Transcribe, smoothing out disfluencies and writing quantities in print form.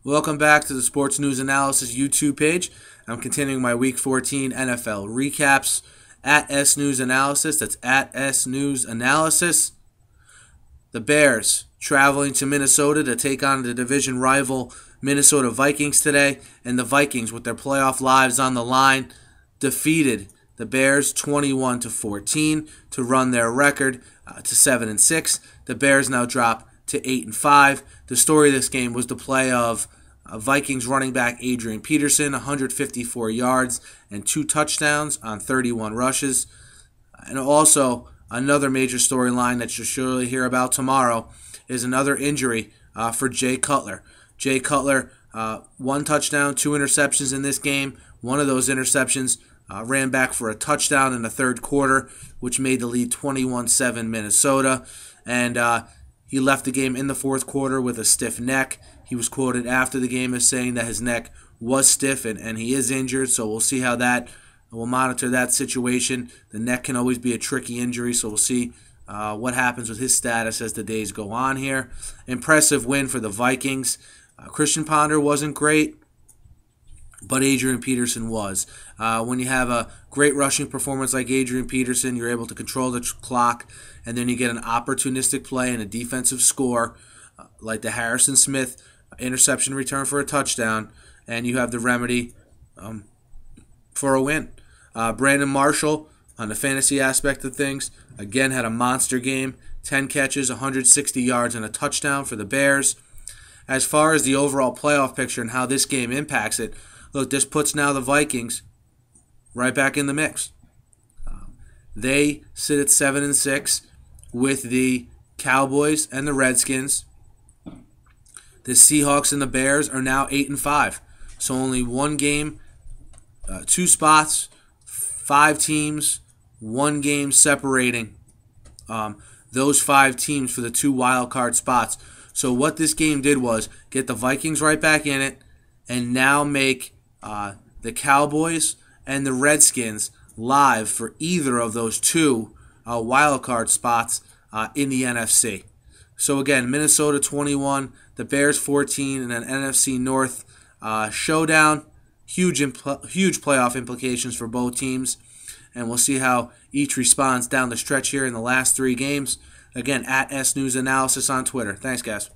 Welcome back to the Sports News Analysis YouTube page. I'm continuing my Week 14 NFL recaps at S News Analysis. That's at S News Analysis. The Bears traveling to Minnesota to take on the division rival Minnesota Vikings today, and the Vikings, with their playoff lives on the line, defeated the Bears 21-14 to run their record to 7-6. The Bears now drop to 8-5. The story of this game was the play of Vikings running back Adrian Peterson, 154 yards and 2 touchdowns on 31 rushes. And also, another major storyline that you'll surely hear about tomorrow is another injury for Jay Cutler. Jay Cutler, 1 touchdown, 2 interceptions in this game. One of those interceptions ran back for a touchdown in the third quarter, which made the lead 21-7 Minnesota. And he left the game in the fourth quarter with a stiff neck. He was quoted after the game as saying that his neck was stiff and he is injured, so we'll see how we'll monitor that situation. The neck can always be a tricky injury, so we'll see what happens with his status as the days go on here. Impressive win for the Vikings. Christian Ponder wasn't great, but Adrian Peterson was. When you have a great rushing performance like Adrian Peterson, you're able to control the clock, and then you get an opportunistic play and a defensive score like the Harrison Smith interception return for a touchdown, and you have the remedy for a win. Brandon Marshall, on the fantasy aspect of things, again had a monster game. 10 catches, 160 yards, and a touchdown for the Bears. As far as the overall playoff picture and how this game impacts it, look, this puts now the Vikings right back in the mix. They sit at 7-6 with the Cowboys and the Redskins. The Seahawks and the Bears are now 8-5. So only one game, 2 spots, 5 teams, 1 game separating those 5 teams for the 2 wild card spots. So what this game did was get the Vikings right back in it and now make the Cowboys and the Redskins live for either of those 2 wild card spots in the NFC. So again, Minnesota 21, the Bears 14, and an NFC North showdown. Huge playoff implications for both teams, and we'll see how each responds down the stretch here in the last 3 games. Again, at S News Analysis on Twitter. Thanks, guys.